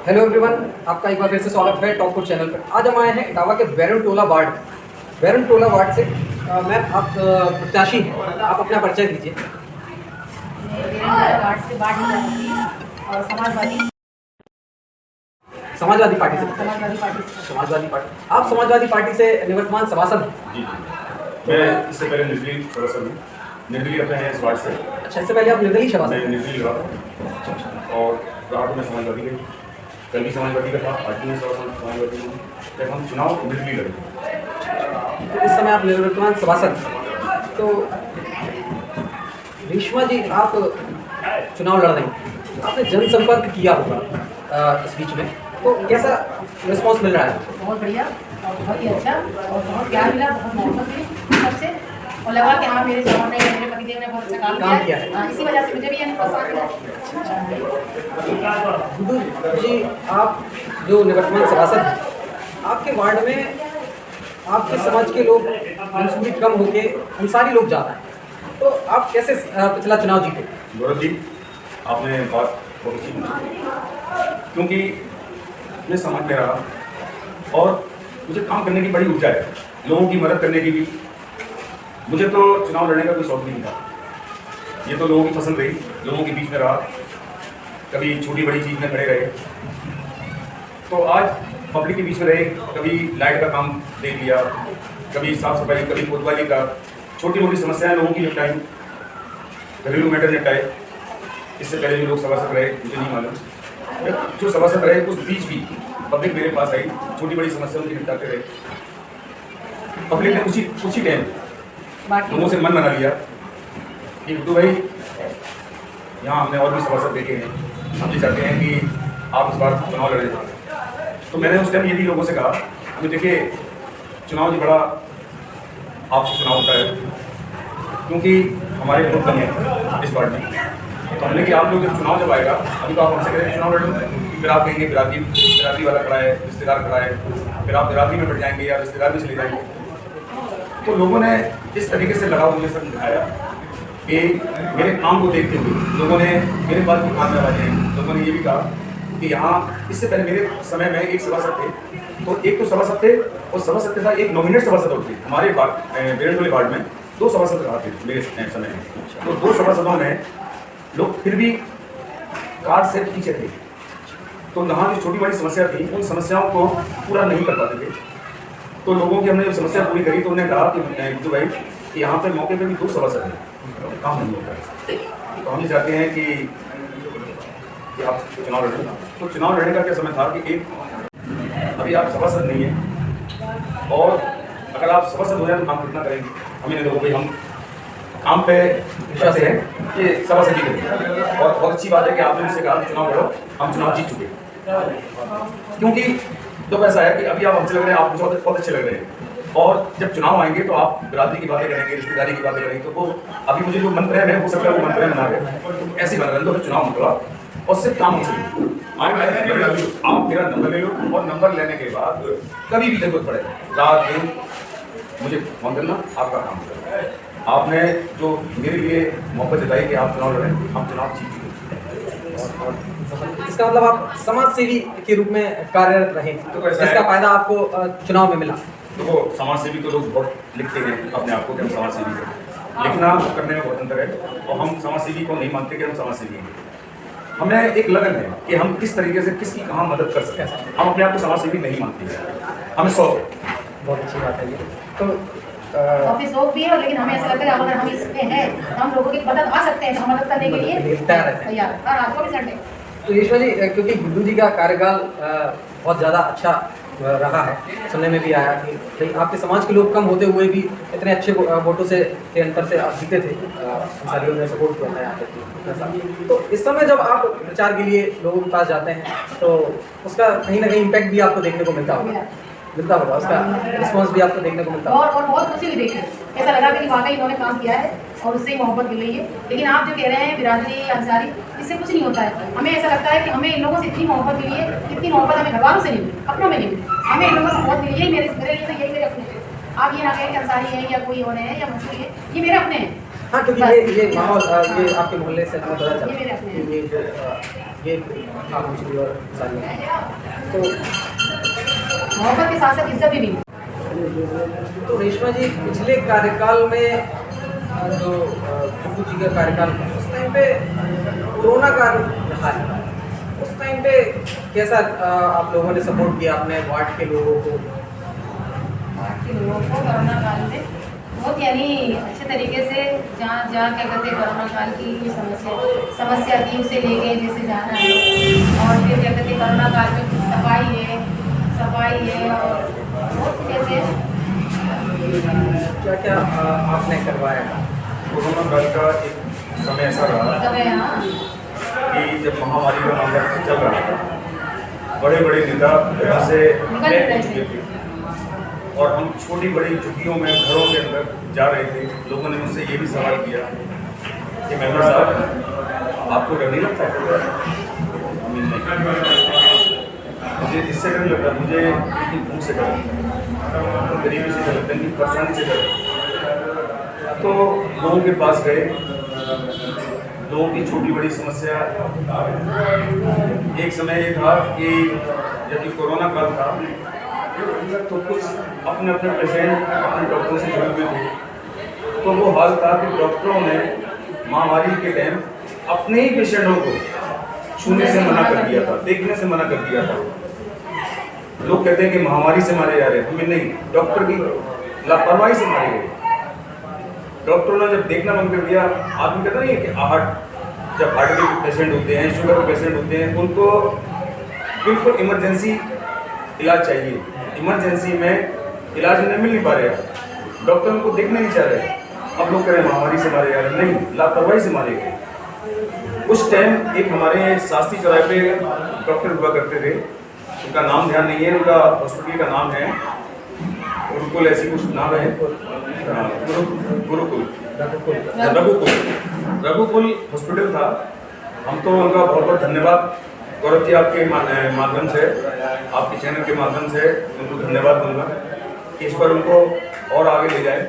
Hello everyone, आपका एक बार फिर से स्वागत है टॉप फुड चैनल पर। आज हम आए हैं इटावा के बैरनटोला वार्ड से। मैम, आप प्रत्याशी हैं, आप अपना परिचय दीजिए। वार्ड से बाढ़ ही रहती है और समाजवादी पार्टी से। समाजवादी पार्टी आप समाजवादी पार्टी से निवर्तमान सभासद हैं। जी जी, मैं इससे पहले निर्दलीय सदस्य हूँ। निर्दलीय अपने हैं इस वार्ड से। अच्छा, इससे पहले आप निर्दलीय सभासद मैं हैं। निर्दलीय रहा और रहा तो मैं समाजवादी का ही। कल भी समाजवादी का था, आज भी मैं समाजवादी हूँ। जब हम चुनाव निर्दलीय लड़ेंगे। तो इस समय आप निवर्तमान सभासद हैं। तो रेशमा जी, आप चुनाव लड़ रही हैं, आपने जनसंपर्क किया होगा इस बीच में, तो कैसा रिस्पॉन्स मिल रहा है? बहुत बढ़िया और बहुत ही अच्छा और बहुत प्यार मिला, बहुत मोहब्बत मिली सबसे और लगा कि हाँ मेरे जवान ने मेरे पतिदेव ने बहुत अच्छा काम किया है। इसी वजह से मुझे भी यानी प्रोत्साहन मिला। गुड्डू जी, आप जो निवर्तमान सभासद हैं, आपके वार्ड में आपके समाज के लोग मंसूबी कम होके अंसारी लोग ज़्यादा हैं, तो आप कैसे पिछला चुनाव जीते? गौरव जी, आपने बात बहुत अच्छी पूछी, क्योंकि मैं समाज में रहा और मुझे काम करने की बड़ी ऊर्जा है, लोगों की मदद करने की भी। मुझे तो चुनाव लड़ने का कोई शौक नहीं था, ये तो लोगों की पसंद रही, लोगों के बीच में रहा, कभी छोटी बड़ी चीज़ में खड़े रहे। तो आज पब्लिक के बीच में रहे, कभी लाइट का काम देख लिया, कभी साफ सफाई, कभी कोतवाली का, छोटी मोटी समस्याएं लोगों की निपटाई, घरेलू मैटर निपटाए। इससे पहले जो लोग सभासद रहे मुझे नहीं मालूम, जो सभासद रहे उस बीच भी पब्लिक मेरे पास आई, छोटी बड़ी समस्याओं की निपटाते रहे। पब्लिक ने उसी टाइम लोगों से मन बना लिया कि गुड्डू भाई, यहाँ हमने और भी सभासद देखे हैं, हम ये चाहते हैं कि आप इस बार चुनाव लड़े। तो मैंने उस टाइम ये भी लोगों से कहा कि देखिए, चुनाव जी बड़ा आपसे चुनाव होता है, क्योंकि हमारे वोट कम है इस वार्ड में। तो हमने कि आप लोग जब चुनाव जब आएगा, अभी तो आप हमसे करेंगे चुनाव लड़ो, फिर आप कहेंगे बिरादरी वाला खड़ा है, रिश्तेदार खड़ा है, फिर आप बिरादरी में बैठ जाएंगे या रिश्तेदार भी चले जाएंगे। तो लोगों ने इस तरीके से लगाव मुझे सब दिखाया कि मेरे काम को देखते हुए लोगों ने मेरे पास भी काम करवाए हैं। लोगों ने ये भी कहा कि यहाँ इससे पहले मेरे समय में एक सभासद थे, तो एक तो सभासद थे और सभासद के साथ एक नॉमिनेट सभासद होते थे। हमारे बैरनटोला वार्ड में 2 सभासद रहा थे मेरे समय में। तो 2 सभासदों में लोग फिर भी कार्ड से पीछे थे, तो यहाँ जो छोटी बड़ी समस्या थी उन समस्याओं को पूरा नहीं कर पाते थे। तो लोगों की हमने जो समस्या पूरी करी, तो उन्होंने कहा कि गुड्डू भाई कि यहाँ पे मौके पे भी 2 सभासद हैं, काम नहीं होता है। तो हम ये चाहते हैं कि आप चुनाव लड़ें। तो चुनाव लड़ने का क्या समय था कि एक अभी आप सभासद नहीं हैं, और अगर आप सभासद हो जाए तो काम कितना करेंगे? हमें नहीं देखो भाई, हम काम पे विश्वास है कि सभासद ही करेंगे। और बहुत अच्छी बात है कि आपने मुझसे कहा चुनाव लड़ो, हम चुनाव जीत चुके। क्योंकि तो ऐसा है कि अभी आप हमसे लग रहे हैं, आप मुझे बहुत अच्छे लग रहे हैं, और जब चुनाव आएंगे तो आप बिरादरी की बातें करेंगे, रिश्तेदारी की बातें करेंगे, तो वो अभी मुझे जो मन प्रेम है हो सकता है वो मन प्रेम बना रहे, ऐसे बना रहे। तो चुनाव मतलब और सिर्फ काम हमसे आप मेरा नंबर ले लो, और नंबर लेने के बाद कभी भी जरूरत पड़े रात दिन मुझे फोन करना, आपका काम करना। आपने जो मेरे लिए मोहब्बत जताई कि आप चुनाव लड़ें, हम चुनाव जीत चुके। इसका मतलब आप समाज सेवी के रूप में कार्यरत रहे, तो जिसका फायदा आपको चुनाव में मिला। तो वो समाज सेवी तो लोग बहुत लिखते हैं अपने आप को कि हम समाज सेवी हैं, लिखना करने में बहुत अंतर है, और हम समाज सेवी को नहीं मानते कि हम समाज सेवी हैं। हमें एक लगन है कि हम किस तरीके से किसकी कहाँ मदद कर सकते हैं। हम अपने आप को समाज सेवी नहीं मानते, हमें शौक। बहुत अच्छी बात है ये। तो काफी शौक भी है, लेकिन हमें ऐसा लगता है अगर हम इसमें हैं तो हम लोगों की मदद आ सकते हैं, तो हम मदद करने के लिए तैयार हर आज 24 घंटे। तो ईश्वर जी, क्योंकि गुड्डू जी का कार्यकाल बहुत ज़्यादा अच्छा रहा है, सुनने में भी आया कि भाई आपके समाज के लोग कम होते हुए भी इतने अच्छे वोटों से के अंतर से आप जीते थे, अंसारियों ने सपोर्ट किया था यहाँ पे। तो इस समय जब आप प्रचार के लिए लोगों के पास जाते हैं, तो उसका कहीं ना कहीं इम्पैक्ट भी आपको देखने को मिलता होगा, उसका रिस्पॉन्स भी आपको देखने को मिलता होगा। और बहुत खुशी भी देखी, ऐसा लगा कि वाकई इन्होंने काम किया है और उससे ही मोहब्बत मिल रही है। लेकिन आप जो कह रहे हैं बिरादरी अंसारी, इससे कुछ नहीं होता है। हमें ऐसा लगता है कि हमें इन लोगों से इतनी मोहब्बत मिली है, इतनी मोहब्बत हमें घरवालों से नहीं मिली, अपनों में नहीं मिली, हमें इन लोगों से बहुत मिली है। मेरे लिए तो यही मेरे अपने हैं। आप ये ना कहें कि अंसारी है या कोई और है या मंसूरी है, ये मेरे अपने हैं। हाँ, क्योंकि बस। ये माहौल ये आपके मोहल्ले से हमें पता ये चला मेरे अपने कि ये जो ये था मुझे और सारी तो मोहब्बत के साथ साथ इज्जत भी मिली। तो रेशमा जी पिछले कार्यकाल में जो गुड्डू जी का कार्यकाल था उस टाइम पे कोरोना काल रहा है, उस टाइम पे कैसा आप लोगों ने सपोर्ट किया अपने वार्ड के लोगों को? कि लोगों को कोरोना काल में बहुत यानी अच्छे तरीके से जहाँ जहाँ क्या कहते हैं कोरोना काल की जो समस्या थी उसे लेके जैसे जाना है, और फिर क्या कहते हैं कोरोना काल में सफाई है और बहुत कुछ ऐसे क्या क्या आपने करवाया? कोरोना काल का एक समय ऐसा रहा सब है। हाँ, कि जब महामारी का मामला चल रहा था, बड़े बड़े नेता यहाँ से निकल तय रहे हो चुके थे और हम छोटी बड़ी झुग्गियों में घरों के अंदर जा रहे थे। लोगों ने मुझसे ये भी सवाल किया कि मेंबर साहब आपको डर नहीं लगता है? मुझे इससे डर लगता, मुझे इनकी भूख से डर लगता, गरीबी से डर लगता, इनकी परेशानी से डर लगता। तो लोगों के पास गए, लोगों की छोटी बड़ी समस्या। एक समय ये था कि जब ये कोरोना काल था तो कुछ अपने अपने पेशेंट अपने डॉक्टरों से जुड़े हुए थे। तो वो हाल था कि डॉक्टरों ने महामारी के टाइम अपने ही पेशेंटों को छूने से मना कर दिया था, देखने से मना कर दिया था। लोग कहते हैं कि महामारी से मारे जा रहे हैं, हमें नहीं, डॉक्टर की लापरवाही से मारे गए। डॉक्टरों ने जब देखना बंद कर दिया, आदमी कहता नहीं है कि जब हार्ट के पेशेंट होते हैं, शुगर के पेशेंट होते हैं, उनको बिल्कुल इमरजेंसी इलाज चाहिए, इमरजेंसी में इलाज उन्हें मिल नहीं पा रहा, डॉक्टर उनको देखने नहीं चाह रहे। अब लोग कह रहे हैं महामारी से मारे जा रहे हैं, नहीं, लापरवाही से मारे गए। उस टाइम एक हमारे शास्त्री चौराहे पे डॉक्टर हुआ करते थे, उनका नाम ध्यान नहीं है, उनका हॉस्पिटल का नाम है गुरुकुल, ऐसी कुछ नाम है, गुरुकुल रघुकुल हॉस्पिटल था। हम तो उनका बहुत बहुत धन्यवाद गौरव जी आपके माध्यम से, आपके चैनल के माध्यम से उनको धन्यवाद दूंगा कि इस पर उनको और आगे ले जाए।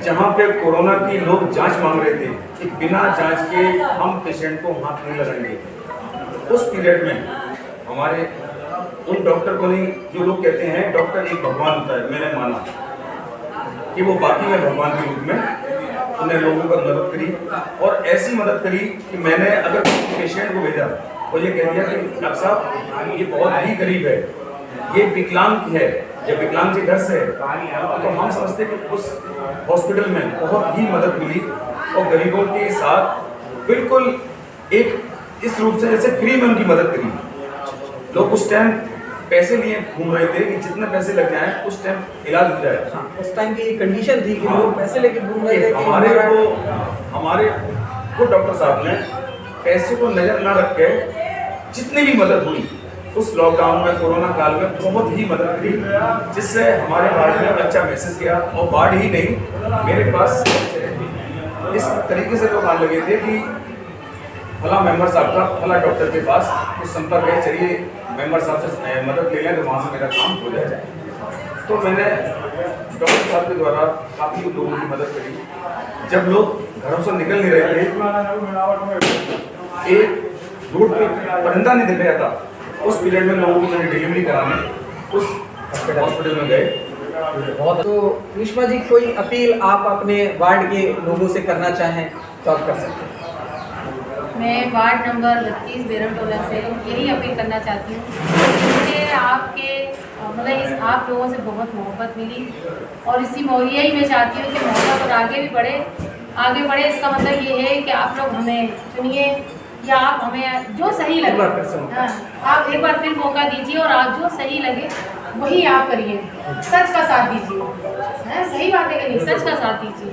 जहाँ पे कोरोना की लोग जांच मांग रहे थे कि बिना जांच के हम पेशेंट को हाथ नहीं लगाएंगे, उस पीरियड में हमारे उन डॉक्टर को नहीं, जो लोग कहते हैं डॉक्टर एक भगवान होता है, मैंने माना कि वो बाकी में भगवान के रूप में उन्हें लोगों को मदद करी, और ऐसी मदद करी कि मैंने अगर पेशेंट को भेजा और ये कह दिया कि डॉक्टर साहब ये बहुत ही गरीब है, ये विकलांग है, जब विकलांग के घर से है, तो हम समझते कि उस हॉस्पिटल में बहुत ही मदद मिली और गरीबों के साथ बिल्कुल एक इस रूप से जैसे फ्री में उनकी मदद करी। लोग उस टाइम पैसे लिए घूम रहे थे कि जितने पैसे लग जाए उस टाइम इलाज हो जाए। हाँ, उस टाइम की कंडीशन थी कि लोग पैसे लेके घूम रहे थे कि हमारे को डॉक्टर साहब ने पैसे को नजर न रख के जितनी भी मदद हुई उस लॉकडाउन में, कोरोना काल में बहुत ही मदद करी, जिससे हमारे वार्ड में अच्छा मैसेज गया। और वार्ड ही नहीं, मेरे पास इस तरीके से लोग आने लगे थे कि फला मेंबर साहब का फला डॉक्टर के पास कुछ संपर्क है, चलिए मेंबर साहब से मदद ले लें तो वहाँ से मेरा काम हो जाए। तो मैंने डॉक्टर साहब के द्वारा काफ़ी लोगों की मदद करी। जब लोग घरों से निकल नहीं रहे थे, एक रोड पे परिंदा नहीं दिख रहा था, उस पीरियड में लोगों को मैंने डिलीवरी कराने उस हॉस्पिटल में गए। बहुत। तो रेशमा जी कोई अपील आप अपने वार्ड के लोगों से करना चाहें तो आप कर सकते हैं। मैं वार्ड नंबर 32 बेरमटोला से यही अपील करना चाहती हूँ। मुझे आपके मतलब आप लोगों से बहुत मोहब्बत मिली, और इसी यही मैं चाहती हूँ कि मोहब्बत और आगे भी बढ़े। इसका मतलब ये है कि आप लोग हमें चुनिए, या आप हमें जो सही लगे, हाँ, आप एक बार फिर मौका दीजिए, और आप जो सही लगे वही आप करिए, सच का साथ दीजिए। सही बात है कि नहीं, सच का साथ दीजिए।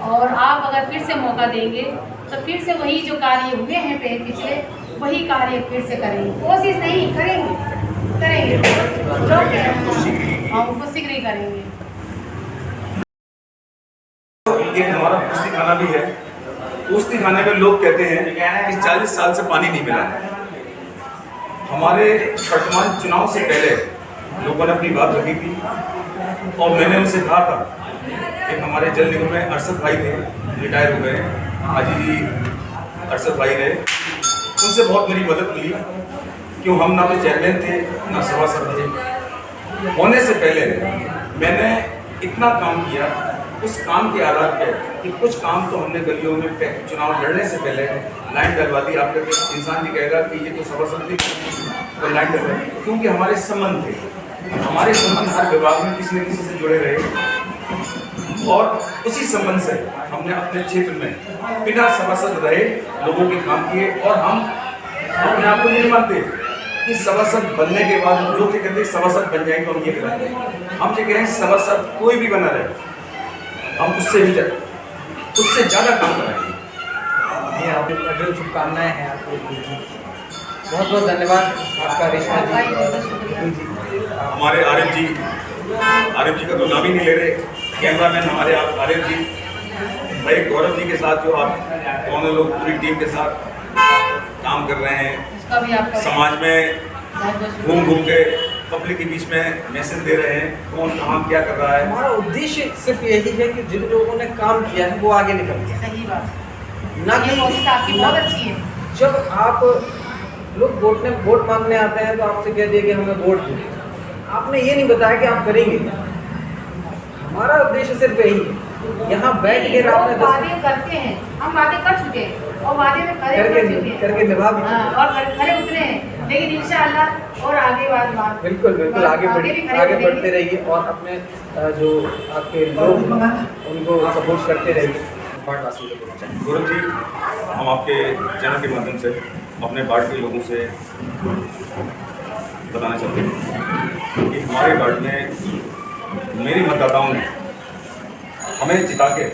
और आप अगर फिर से मौका देंगे तो फिर से वही जो कार्य हुए हैं पिछले, वही कार्य फिर से करेंगे। कोशिश नहीं करेंगे हम खुद शीघ्र ही करेंगे। एक हमारा पुष्टि खाना भी है, पुष्टि खाने में लोग कहते हैं कि 40 साल से पानी नहीं मिला। हमारे वर्तमान चुनाव से पहले लोगों ने अपनी बात रखी थी और मैंने उनसे कहा था, एक हमारे जल निगम में अरशद भाई थे, रिटायर हो गए, हाजी जी अरशद भाई रहे, उनसे बहुत मेरी मदद मिली। क्यों, हम ना तो चेयरमैन थे ना सभासद थे। होने से पहले मैंने इतना काम किया, उस काम के आधार पे कि कुछ काम तो हमने गलियों में चुनाव लड़ने से पहले लाइन डलवा दी। आप इंसान भी कहेगा कि ये तो सभासद तो लाइन डलवा दी, क्योंकि हमारे संबंध थे, हमारे संबंध हर विभाग में किसी न किसी से जुड़े रहे, और उसी संबंध से हमने अपने क्षेत्र में बिना सभासद रहे लोगों के काम किए। और हम अपने आप को नहीं मानते कि सभासद बनने के बाद लोग ये कहते हैं सभासद बन जाएंगे तो हम ये करेंगे। हम ये कहें सभासद कोई भी बना रहे, हम उससे ज़्यादा काम कराएंगे। ये आपकी अग्रिम शुभकामनाएं हैं आपको। बहुत बहुत धन्यवाद आपका रेशमा जी। हमारे आरिफ जी का तो नाम ही नहीं ले रहे, कैमरामैन हमारे आरिफ जी, भाई गौरव जी के साथ जो आप दोनों लोग पूरी टीम के साथ काम कर रहे हैं, समाज में घूम के पब्लिक के बीच में मैसेज दे रहे हैं, कौन कहाँ क्या कर रहा है। हमारा उद्देश्य सिर्फ यही है कि जिन लोगों ने काम किया है वो आगे निकल गए। सही बात, ना कि कोशिश आपकी बहुत अच्छी है। जब आप लोग वोट मांगने आते हैं तो आपसे कह दिए कि हमें वोट दो, आपने ये नहीं बताया कि आप करेंगे। हमारा उद्देश्य सिर्फ यही है, यहाँ बैठ के आपने वादे करते हैं, हम वादे कर चुके हैं और वादे में करके निभा भी और खड़े उतरे हैं, लेकिन इंशाअल्लाह और आगे बात बिल्कुल आगे बढ़ते रहिए और अपने जो आपके लोग उनको सपोर्ट करते रहिए। गौरव जी, हम आपके चैनल के माध्यम से अपने वार्ड के लोगों से बताना चाहते हैं कि हमारे वार्ड में मेरे मतदाताओं ने हमें जिता के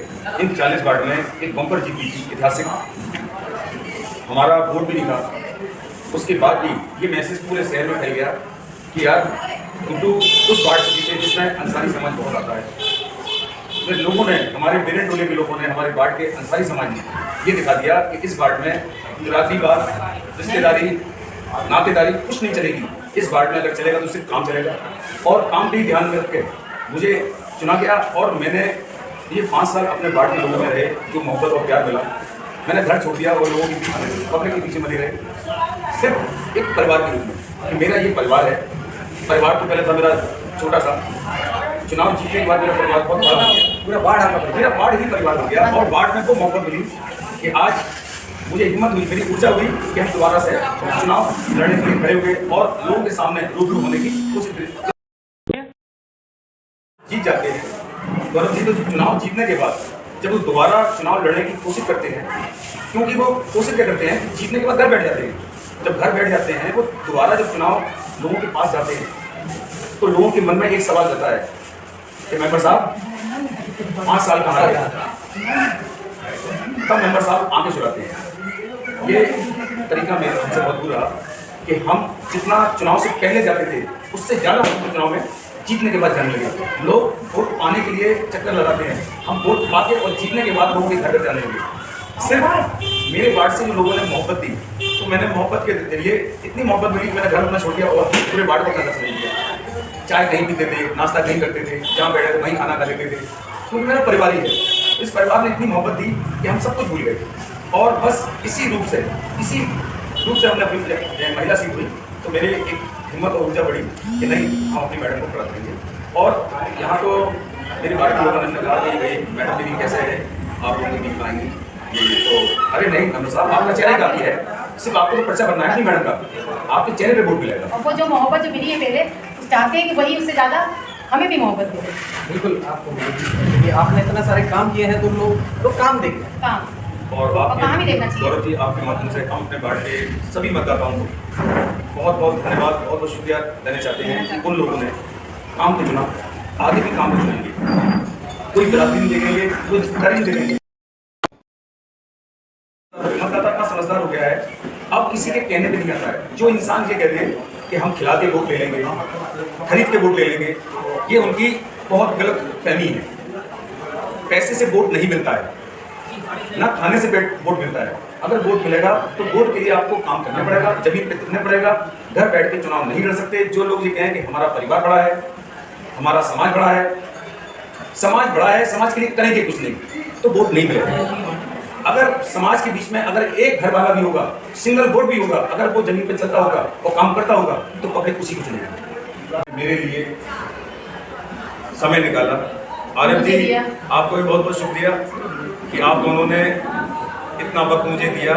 इन 40 वार्ड में एक बम्पर जीत की थी, ऐतिहासिक। हमारा वोट भी नहीं था, उसके बाद भी ये मैसेज पूरे शहर में फैल गया कि यार गुड्डू उस वार्ड से जीते जिसमें अंसारी समाज बहुत आता है। तो लोगों ने, हमारे मेरे टोले के लोगों ने, हमारे वार्ड के अंसारी समाज ने ये दिखा दिया कि इस वार्ड में जातिवाद, रिश्तेदारी, नातेदारी कुछ नहीं चलेगी। इस वार्ड में अगर चलेगा तो सिर्फ काम चलेगा, और काम पे ही ध्यान में रख के मुझे चुना गया। और मैंने ये 5 साल अपने वार्ड के लोगों में रहे, जो मोहब्बत और प्यार मिला। मैंने घर छोड़ दिया और लोगों के पीछे, पब्लिक के पीछे मरे रहे, सिर्फ एक परिवार के रूप में कि मेरा ये परिवार है। परिवार तो पहले था मेरा छोटा सा, चुनाव जीतने के बाद मेरा परिवार बहुत बड़ा हो गया, पूरा मेरा वार्ड ही परिवार हो गया। और वार्ड में वो मोहब्बत मिली कि आज मुझे हिम्मत हुई, मेरी ऊर्जा हुई कि हम दोबारा से चुनाव लड़ने के लिए खड़े हुए और लोगों के सामने रूबरू होने की कोशिश जीत जाते हैं। गौरव जी तो चुनाव जीतने के बाद जब वो दोबारा चुनाव लड़ने की कोशिश करते हैं, क्योंकि वो कोशिश क्या करते हैं, जीतने के बाद घर बैठ जाते हैं। जब घर बैठ जाते हैं, वो दोबारा जब चुनाव लोगों के पास जाते हैं तो लोगों के मन में एक सवाल रहता है कि मेंबर साहब 5 साल कहाँ गया, तब मेंबर साहब आंखें चुराते हैं। ये तरीका मेरे हमसे बहुत बुरा कि हम जितना चुनाव से पहले जाते थे उससे ज़्यादा हम चुनाव में जीतने के बाद जाने लगे। लोग वोट पाने के लिए चक्कर लगाते हैं, हम वोट पाके और जीतने के बाद लोगों के घर जाने लगे। सिर्फ मेरे वार्ड से जो लोगों ने मोहब्बत दी, तो मैंने मोहब्बत के जरिए इतनी मोहब्बत मिली कि मैंने घर अपना छोड़ दिया और पूरे वार्ड को खाना समझ लिया। चाय कहीं पीते थे, नाश्ता कहीं करते थे, जहाँ बैठे थे वहीं खाना खा लेते थे, क्योंकि मेरा परिवार ही है। इस परिवार ने इतनी मोहब्बत दी कि हम सब कुछ भूल गए। और बस इसी रूप से हमने अपनी महिला सीट हुई, तो मेरे एक हिम्मत और ऊर्जा बढ़ी कि नहीं, हम अपनी मैडम को खड़ा करेंगे। और यहाँ तो मेरे वार्ड के लोगों ने कहा कि भाई मैडम दीदी कैसे है, आप लोग नहीं पाएंगे ये तो। अरे नहीं मेंबर साहब, आपका चेहरा काफ़ी है, सिर्फ आपको तो पर्चा बनना है नहीं मैडम का, आपके चेहरे पे वोट मिलेगा। और वो जो मोहब्बत जो मिली है पहले, चाहते हैं कि वही उससे ज़्यादा हमें भी मोहब्बत मिले। बिल्कुल, आपको आपने इतना सारे काम किए हैं तो लोग काम देखें काम और कहाँ भी देखना चाहिए। गौरव जी, आपके माध्यम से हम अपने वार्ड के सभी मतदाताओं को बहुत बहुत धन्यवाद, बहुत बहुत शुक्रिया देना चाहते हैं कि उन लोगों ने काम को चुना, आगे भी काम को चुनेंगे, कोई गलती नहीं देखेंगे, कोई डर नहीं देखेंगे। मतदाता इतना समझदार हो गया है, अब किसी के कहने पे नहीं आता है। जो इंसान ये कहते हैं कि हम खिला के वोट ले लेंगे, खरीद के वोट ले लेंगे, ये उनकी बहुत गलत फहमी है। पैसे से वोट नहीं मिलता है, ना खाने से वोट मिलता है। अगर वोट मिलेगा तो वोट के लिए आपको काम करना पड़ेगा, जमीन पे टिकना पड़ेगा, घर बैठ के चुनाव नहीं लड़ सकते। जो लोग ये कहें कि हमारा परिवार बड़ा है, हमारा समाज बड़ा है, समाज बड़ा है, समाज के लिए करेंगे कुछ नहीं तो वोट नहीं मिलेगा। अगर समाज के बीच में अगर एक घर वाला भी होगा, सिंगल वोट भी होगा, अगर वो जमीन पे चलता होगा और काम करता होगा तो पब्लिक उसी को चुनेगा। मेरे लिए समय निकाला। आरएफ जी आपको भी बहुत बहुत शुक्रिया कि आप दोनों ने इतना वक्त मुझे दिया।